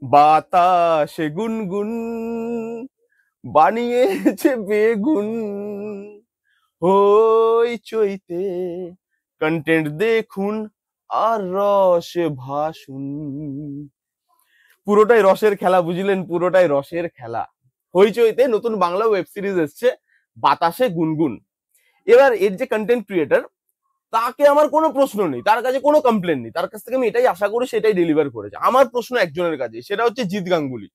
বাতাসে গুনগুন বানিয়েছে বেগুন, হইচইতে কন্টেন্ট দেখুন আর রসে ভাসুন। পুরোটাই রসের খেলা, বুঝলেন? পুরোটাই রসের খেলা। হইচইতে নতুন বাংলা ওয়েব সিরিজ এসছে বাতাসে গুনগুন। এবার এর যে কন্টেন্ট ক্রিয়েটার, তাকে আমার কোনো প্রশ্ন নেই, তার কাছে কোনো কমপ্লেন নেই, তার কাছ থেকে আমি এটাই আশা করি সেটাই ডেলিভার করেছে। আমার প্রশ্ন একজনের কাছে, সেটা হচ্ছে জিৎ গাঙ্গুলি।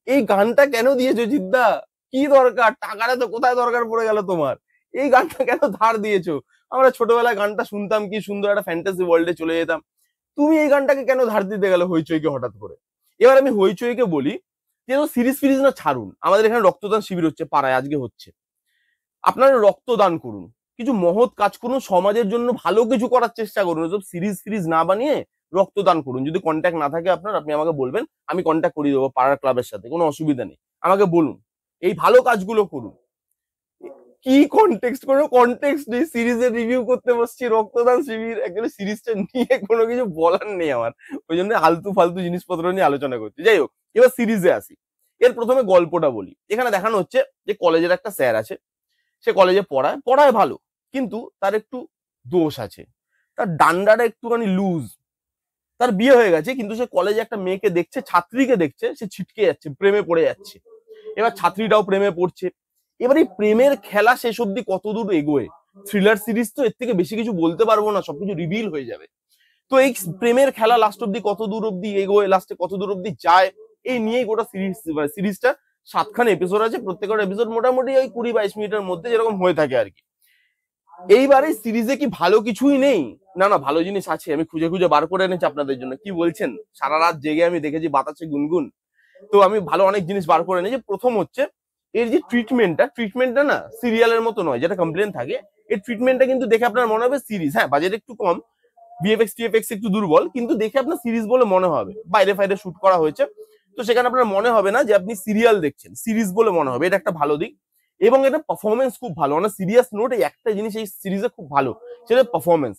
এই গানটা কেন দিয়েছো জিদ্দা? কি দরকার? টাকাটা তো কোথায় দরকার পড়ে গেল তোমার? এই গানটা কেন ধার দিয়েছো? আমরা ছোটবেলায় গানটা শুনতাম, কি সুন্দর একটা ফ্যান্টাসি ওয়ার্ল্ডে চলে যেতাম। তুমি এই গানটাকে কেন ধার দিতে গেলে হইচইকে হঠাৎ করে? এবার আমি হইচইকে বলি যে সিরিজ ফিরিজ না ছাড়ুন, আমাদের এখানে রক্তদান শিবির হচ্ছে পাড়ায়, আজকে হচ্ছে। আপনারা রক্তদান করুন, কিছু মহৎ কাজ করুন, সমাজের জন্য ভালো কিছু করার চেষ্টা করুন। সব সিরিজ ফিরিজ না বানিয়ে রক্তদান করুন। যদি কন্ট্যাক্ট না থাকে আপনার, আপনি আমাকে বলবেন, আমি কন্ট্যাক্ট করিয়ে দেবো পাড়ার ক্লাবের সাথে, কোনো অসুবিধা নেই। আমাকে বলুন, এই ভালো কাজগুলো করুন। কি কনটেক্সট, কোনো কনটেক্সট নেই, সিরিজের রিভিউ করতে বসছি রক্তদান শিবির, একচুয়ালি সিরিজটা নিয়ে কোনো কিছু বলার নেই আমার, ওই জন্য আলতু ফালতু জিনিসপত্র নিয়ে আলোচনা করছি। যাই হোক, এবার সিরিজে আসি। এর প্রথমে গল্পটা বলি। এখানে দেখানো হচ্ছে যে কলেজের একটা স্যার আছে, সে কলেজে পড়ায়, পড়ায় ভালো, কিন্তু তার একটু দোষ আছে, তার ডান্ডাটা একটুখানি লুজ। তার বিয়ে হয়ে গেছে, কিন্তু সে কলেজে একটা মেয়েকে দেখছে, ছাত্রীকে দেখছে, সে ছিটকে যাচ্ছে, প্রেমে পড়ে যাচ্ছে। এবার ছাত্রীটাও প্রেমে পড়ছে। এবার এই প্রেমের খেলা শেষ অব্দি কতদূর এগোয়, থ্রিলার সিরিজ তো, এর থেকে বেশি কিছু বলতে পারবো না, সবকিছু রিভিল হয়ে যাবে। তো এই প্রেমের খেলা লাস্ট অব্দি কত দূর অব্দি এগোয়, লাস্টে কত দূর অব্দি যায়, এই নিয়েই গোটা সিরিজ। সিরিজটা 7খান এপিসোড আছে, প্রত্যেকটা এপিসোড মোটামুটি ওই 20-22 মিনিটের মধ্যে যেরকম হয়ে থাকে আর কি। এইবারে সিরিজে কি ভালো কিছুই নেই? না না, ভালো জিনিস আছে, আমি খুঁজে খুঁজে বার করে এনেছি আপনাদের জন্য। কি বলছেন? সারা রাত জেগে আমি দেখেছি বাতাসে গুনগুন, তো আমি ভালো অনেক জিনিস বার করে এনেছি। প্রথম হচ্ছে এর যে ট্রিটমেন্টটা না সিরিয়ালের মতো নয়, যেটা কমপ্লেন থাকে। এর ট্রিটমেন্টটা কিন্তু দেখে আপনার মনে হবে সিরিজ। হ্যাঁ, বাজেট একটু কম, ভিএফএক্স টিএফএক্স একটু দুর্বল, কিন্তু দেখে আপনার সিরিজ বলে মনে হবে। বাইরে ফাইরে শুট করা হয়েছে, তো সেখানে আপনার মনে হবে না যে আপনি সিরিয়াল দেখছেন, সিরিজ বলে মনে হবে। এটা একটা ভালো দিক। এবং এটা পারফরমেন্স খুব ভালো, অনেক সিরিয়াস নোট, এই একটা জিনিস এই সিরিজে খুব ভালো, সেটা পারফরমেন্স।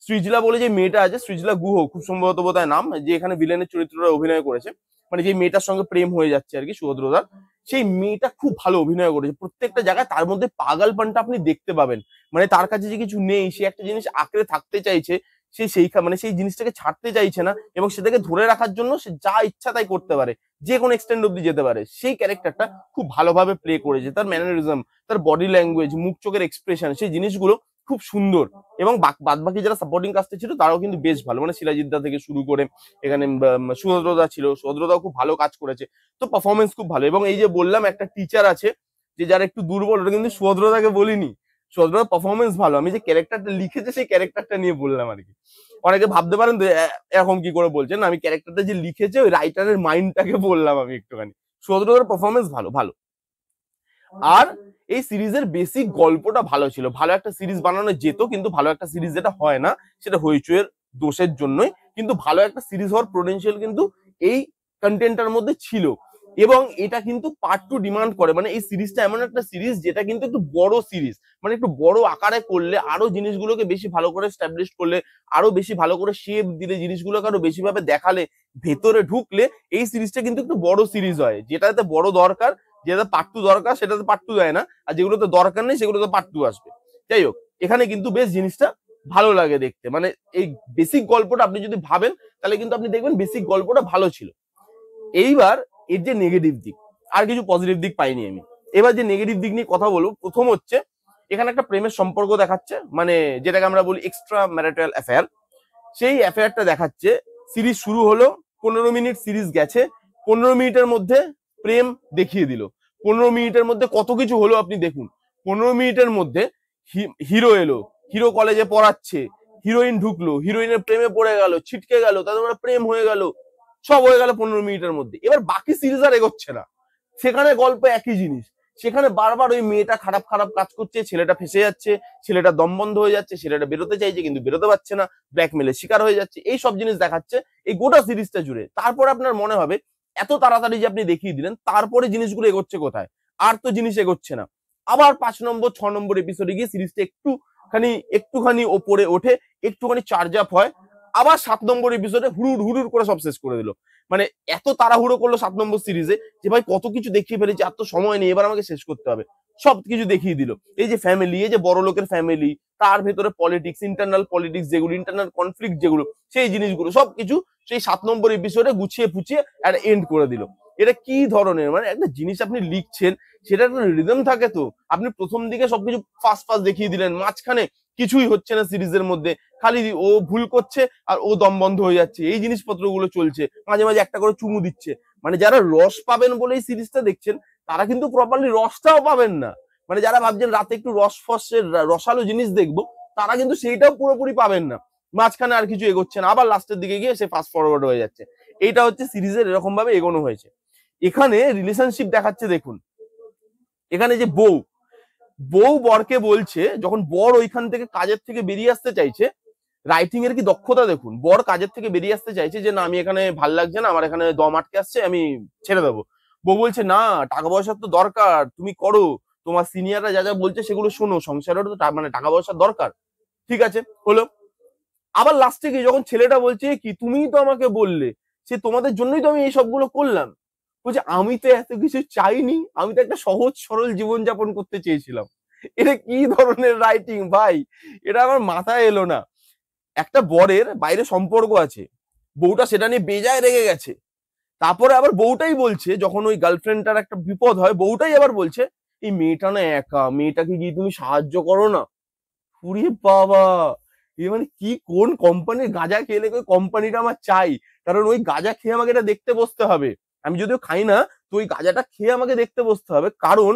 সৃজলা বলে যে মেয়েটা আছে, সৃজলা গুহ খুব সম্ভবত বোধহয় নাম, যে এখানে ভিলেনের চরিত্রটা অভিনয় করেছে, মানে যে মেয়েটার সঙ্গে প্রেম হয়ে যাচ্ছে আর কি সুভদ্রদার, সেই মেয়েটা খুব ভালো অভিনয় করেছে। প্রত্যেকটা জায়গায় তার মধ্যে পাগলপনটা আপনি দেখতে পাবেন। মানে তার কাছে যে কিছু নেই, সে একটা জিনিস আঁকড়ে থাকতে চাইছে, সে মানে সেই জিনিসটাকে ছাড়তে চাইছে না, এবং সেটাকে ধরে রাখার জন্য সে যা ইচ্ছা তাই করতে পারে, যে কোনো এক্সটেন্ড অব্দি যেতে পারে। সেই ক্যারেক্টারটা খুব ভালোভাবে প্লে করেছে। তার ম্যানারিজম, তার বডি ল্যাঙ্গুয়েজ, মুখ চোখের এক্সপ্রেশন, সেই জিনিসগুলো খুব সুন্দর। এবং বাদ বাকি যারা সাপোর্টিং কাস্টে ছিল তারাও কিন্তু বেশ ভালো, মানে শিলাজিদ্দা থেকে শুরু করে এখানে সুভদ্রদা ছিল, সুভদ্রদাও খুব ভালো কাজ করেছে। তো পারফরমেন্স খুব ভালো। এবং এই যে বললাম একটা টিচার আছে যে যারা একটু দুর্বল, ওটা কিন্তু সুভদ্রদাকে বলিনি, সুভদ্রদার পারফরমেন্স ভালো। আমি যে ক্যারেক্টারটা লিখেছে সেই ক্যারেক্টারটা নিয়ে বললাম আর কি। অনেকে ভাবতে পারেন তো এরকম কি করে বলছেন, আমি ক্যারেক্টারটা যে লিখেছে ওই রাইটারের মাইন্ডটাকে বললাম আমি একটুখানি। সুভদ্রদার পারফরমেন্স ভালো ভালো। আর এই সিরিজের বেসিক গল্পটা ভালো ছিল, ভালো একটা সিরিজ বানানো যেত, কিন্তু ভালো একটা সিরিজ যেটা হয় না, সেটা হইচইয়ের দোষের জন্যই। কিন্তু ভালো একটা সিরিজ হওয়ার পোটেনশিয়াল কিন্তু এই কন্টেন্টটার মধ্যে ছিল। এবং এটা কিন্তু পার্ট 2 ডিমান্ড করে, মানে এই সিরিজটা এমন একটা সিরিজ যেটা কিন্তু একটু বড় সিরিজ, মানে একটু বড় আকারে করলে, আরো জিনিসগুলোকে বেশি ভালো করে এস্টাবলিশ করলে, আরো বেশি ভালো করে শেপ দিলে, জিনিসগুলোকে আরো বেশি ভাবে দেখালে, ভেতরে ঢুকলে এই সিরিজটা কিন্তু একটু বড় সিরিজ হয়। যেটাতে বড় দরকার, যেটা পার্ট 2 দরকার সেটাতে পার্ট 2 দেয় না, আর যেগুলোতে দরকার নেই সেগুলোতে পার্ট 2 আসবে। যাই হোক, এখানে কিন্তু বেশ জিনিসটা ভালো লাগে দেখতে। মানে এই বেসিক গল্পটা আপনি যদি ভাবেন, তাহলে কিন্তু আপনি দেখবেন বেসিক গল্পটা ভালো ছিল। এইবার এর যে নেগেটিভ দিক, আর কিছু পজিটিভ দিক পাইনি আমি। এবার যে নেগেটিভ দিক নিয়ে কথা বলবো, প্রথম হচ্ছে এখানে একটা প্রেমের সম্পর্ক দেখাচ্ছে, মানে যেটাকে আমরা বলি এক্সট্রা ম্যারিটাল অ্যাফেয়ার। সেই অ্যাফেয়ারটা দেখাচ্ছে। সিরিজ শুরু হলো, 15 মিনিট সিরিজ গেছে, 15 মিনিটের মধ্যে প্রেম দেখিয়ে দিল। 15 মিনিটের মধ্যে কত কিছু হলো আপনি দেখুন। 15 মিনিটের মধ্যে হিরো এলো, হিরো কলেজে পড়াচ্ছে, হিরোইন ঢুকলো, হিরোইনের প্রেমে পড়ে গেল, ছিটকে গেল, তাদের মধ্যে প্রেম হয়ে গেল, সব হয়ে গেল 15 মিনিটের মধ্যে। এবার বাকি সিরিজ আর এগোচ্ছে না, সেখানে গল্প একই জিনিস, সেখানে বারবার ওই মেয়েটা খারাপ খারাপ কাজ করছে, ছেলেটা ফেসে যাচ্ছে, ছেলেটা দম বন্ধ হয়ে যাচ্ছে, ছেলেটা বেরোতে চাইছে কিন্তু বেরোতে পারছে না, ব্ল্যাকমেলের শিকার হয়ে যাচ্ছে, এই সব জিনিস দেখাচ্ছে এই গোটা সিরিজটা জুড়ে। তারপর আপনার মনে হবে এত তাড়াতাড়ি যে আপনি দেখিয়ে দিলেন, তারপরে জিনিসগুলো এগোচ্ছে কোথায়? আর তো জিনিস এগোচ্ছে না। আবার 5 নম্বর 6 নম্বর এপিসোডে গিয়ে সিরিজটা একটুখানি ওপরে ওঠে, একটুখানি চার্জ আপ হয়, আবার 7 নম্বর এপিসোডে হুড়ুর হুড়ুর করে সব শেষ করে দিল। মানে এত তাড়াহুড়ো করলো 7 নম্বর সিরিজে যে ভাই কত কিছু দেখিয়ে ফেলেছে, আর তো সময় নেই, এবার আমাকে শেষ করতে হবে। সবকিছু দেখিয়ে দিল। এই যে ফ্যামিলি, এই যে বড় লোকের ফ্যামিলি, তার ভেতরে পলিটিক্স, ইন্টারনাল পলিটিক্স যেগুলো, ইন্টারনাল কনফ্লিক্ট যেগুলো, সেই জিনিসগুলো সবকিছু সেই 7 নম্বর এপিসোডে গুছিয়ে ফুচিয়ে একটা এন্ড করে দিল। এটা কি ধরনের, মানে একটা জিনিস আপনি লিখছেন সেটা একটা রিদম থাকে তো। আপনি প্রথম দিকে সবকিছু ফাস্ট ফাস্ট দেখিয়ে দিলেন, মাঝখানে কিছুই হচ্ছে না সিরিজের মধ্যে, খালি ও ভুল করছে আর ও দম বন্ধ হয়ে যাচ্ছে, এই জিনিসপত্রগুলো চলছে, মাঝে মাঝে একটা করে চুমু দিচ্ছে। মানে যারা রস পাবেন বলে এই সিরিজটা দেখছেন তারা কিন্তু প্রপারলি রসটাও পাবেন না। মানে যারা ভাবছেন রাতে একটু রসফসের রসালো জিনিস দেখবো, তারা কিন্তু সেইটাও পুরোপুরি পাবেন না। মাঝখানে আর কিছু এগোচ্ছে না, আবার লাস্টের দিকে গিয়ে সে ফাস্ট ফরওয়ার্ড হয়ে যাচ্ছে। এইটা হচ্ছে সিরিজের এরকম ভাবে এগোনো হয়েছে। এখানে রিলেশনশিপ দেখাচ্ছে দেখুন। এখানে যে বউ বউ বরকে বলছে, যখন বর ওইখান থেকে কাজের থেকে বেরিয়ে আসতে চাইছে, রাইটিং এর কি দক্ষতা দেখুন। বর কাজের থেকে বেরিয়ে আসতে চাইছে যে না আমি এখানে ভাল লাগছে না, আমার এখানে দম আটকে আসছে, আমি ছেড়ে দেবো। বউ বলছে না, টাকা পয়সার তো দরকার, তুমি করো, তোমার সিনিয়ররা যা যা বলছে সেগুলো শোনো, সংসারেরও তো মানে টাকা পয়সার দরকার। ঠিক আছে, হলো। আবার লাস্টে গিয়ে যখন ছেলেটা বলছে কি তুমিই তো আমাকে বললে, সে তোমাদের জন্যই তো আমি এই সবগুলো করলাম, বলছে আমি তো এত কিছু চাইনি, আমি তো একটা সহজ সরল জীবনযাপন করতে চেয়েছিলাম। এটা কি ধরনের রাইটিং ভাই, এটা আমার মাথায় এলো না। একটা বরের বাইরে সম্পর্ক আছে, বউটা সেটা নিয়ে বেজায় রেগে গেছে। তারপরে আবার বউটাই বলছে, যখন ওই গার্লফ্রেন্ডটার একটা বিপদ হয়, বউটাই আবার বলছে এই মেয়েটা না একা, মেয়েটাকে গিয়ে তুমি সাহায্য করো না। উরে বাবা, এ মানে কি, কোন কোম্পানির গাঁজা খেলে ওই কোম্পানিটা আমার চাই, কারণ ওই গাঁজা খেয়ে আমাকে এটা দেখতে বসতে হবে। আমি যদিও খাই না, তো ওই গাঁজাটা খেয়ে আমাকে দেখতে বসতে হবে, কারণ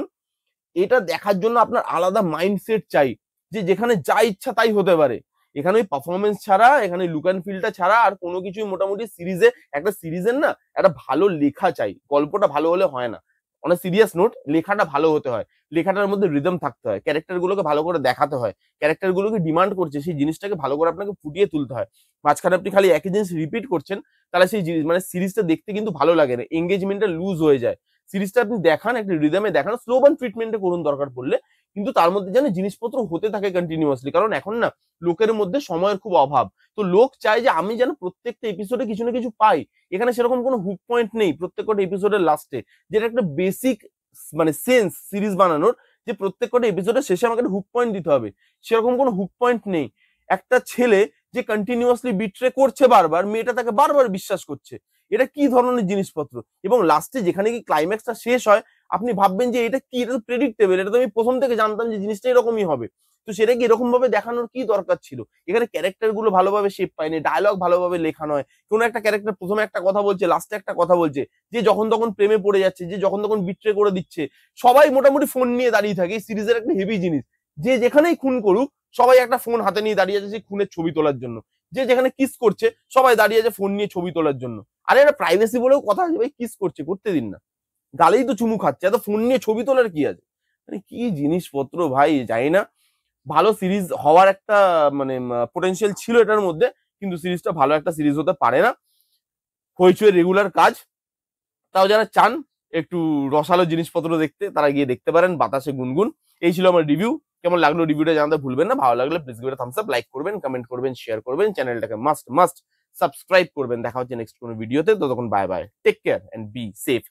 এটা দেখার জন্য আপনার আলাদা মাইন্ডসেট চাই, যে যেখানে যা ইচ্ছা তাই হতে পারে। এখানে ওই পারফরমেন্স ছাড়া, এখানে লুক অ্যান্ড ফিলটা ছাড়া আর কোনো কিছুই মোটামুটি সিরিজে, একটা সিরিজের না একটা ভালো লেখা চাই, গল্পটা ভালো হলে হয় না। অনেক সিরিয়াস নোট, লেখাটা ভালো হতে হয়, লেখাটার মধ্যে রিদম থাকতে হয়, ক্যারেক্টার গুলোকে ভালো করে দেখাতে হয়, ক্যারেক্টার গুলোকে ডিমান্ড করছে সেই জিনিসটাকে ভালো করে আপনাকে ফুটিয়ে তুলতে হয়। মাঝখানে আপনি খালি একই জিনিস রিপিট করছেন, তাহলে সেই জিনিস মানে সিরিজটা দেখতে কিন্তু ভালো লাগে না, এঙ্গেজমেন্টটা লুজ হয়ে যায়। সিরিজটা আপনি দেখান, একটা রিদমে দেখান, স্লো বার্ন ট্রিটমেন্টে করুন দরকার পড়লে, কিন্তু তার মধ্যে যেন জিনিসপত্র হতে থাকে কন্টিনিউয়াসলি, কারণ এখন না লোকের মধ্যে সময়ের খুব অভাব। তো লোক চায় যে আমি যেন প্রত্যেকটা এপিসোডে কিছু না কিছু পাই। এখানে সেরকম কোনো হুক পয়েন্ট নেই প্রত্যেকটা এপিসোডের লাস্টে, যেটা একটা বেসিক মানে সেন্স সিরিজ বানানোর, যে প্রত্যেকটা এপিসোডের শেষে আমাকে একটা হুক পয়েন্ট দিতে হবে, সেরকম কোনো হুক পয়েন্ট নেই। একটা ছেলে যে কন্টিনিউয়াসলি বিট্রে করছে বারবার, মেয়েটা তাকে বারবার বিশ্বাস করছে, এটা কি ধরনের জিনিসপত্র। এবং লাস্টে যেখানে কি ক্লাইম্যাক্সটা শেষ হয়, আপনি ভাববেন যে এটা কি, এটা তো প্রেডিক্টেবল, এটা তো আমি প্রথম থেকে জানতাম যে জিনিসটা এরকমই হবে। তো সেটা কি এরকম ভাবে দেখানোর কি দরকার ছিল? এখানে ক্যারেক্টার গুলো ভালোভাবে শেপ পায়নি, ডায়লগ ভালোভাবে লেখা নয়। কোনো একটা ক্যারেক্টার প্রথমে একটা কথা বলছে, লাস্টে একটা কথা বলছে, যে যখন তখন প্রেমে পড়ে যাচ্ছে, যে যখন তখন বিট্রে করে দিচ্ছে। সবাই মোটামুটি ফোন নিয়ে দাঁড়িয়ে থাকে, এই সিরিজের একটা হেভি জিনিস, যে যেখানেই খুন করুক সবাই একটা ফোন হাতে নিয়ে দাঁড়িয়ে আছে সেই খুনের ছবি তোলার জন্য। যে যেখানে কিস করছে সবাই দাঁড়িয়ে আছে ফোন নিয়ে ছবি তোলার জন্য। আরে এটা প্রাইভেসি বলেও কথা আছে ভাই, কিস করছে করতে দিন না, গালেই তো চুমু খাচ্ছে, এত ফোন নিয়ে ছবি তোলার কি আছে? মানে কি জিনিসপত্র ভাই, জানি না। ভালো সিরিজ হওয়ার একটা মানে পোটেনশিয়াল ছিল এটার মধ্যে, কিন্তু সিরিজটা ভালো একটা সিরিজ হতে পারে না। হইচই রেগুলার কাজ, তাও যারা চান একটু রসালো জিনিসপত্র দেখতে, তারা গিয়ে দেখতে পারেন বাতাসে গুনগুন। এই ছিল আমার রিভিউ। কেমন লাগলো রিভিউটা জানাতে ভুলবেন না। ভালো লাগলে please give Thums up, like করবেন, কমেন্ট করবেন, শেয়ার করবেন, চ্যানেলটাকে মাস্ট মাস্ট সাবস্ক্রাইব করবেন। দেখা হচ্ছে নেক্সট কোনো ভিডিওতে, ততক্ষণ bye bye, take care and be safe.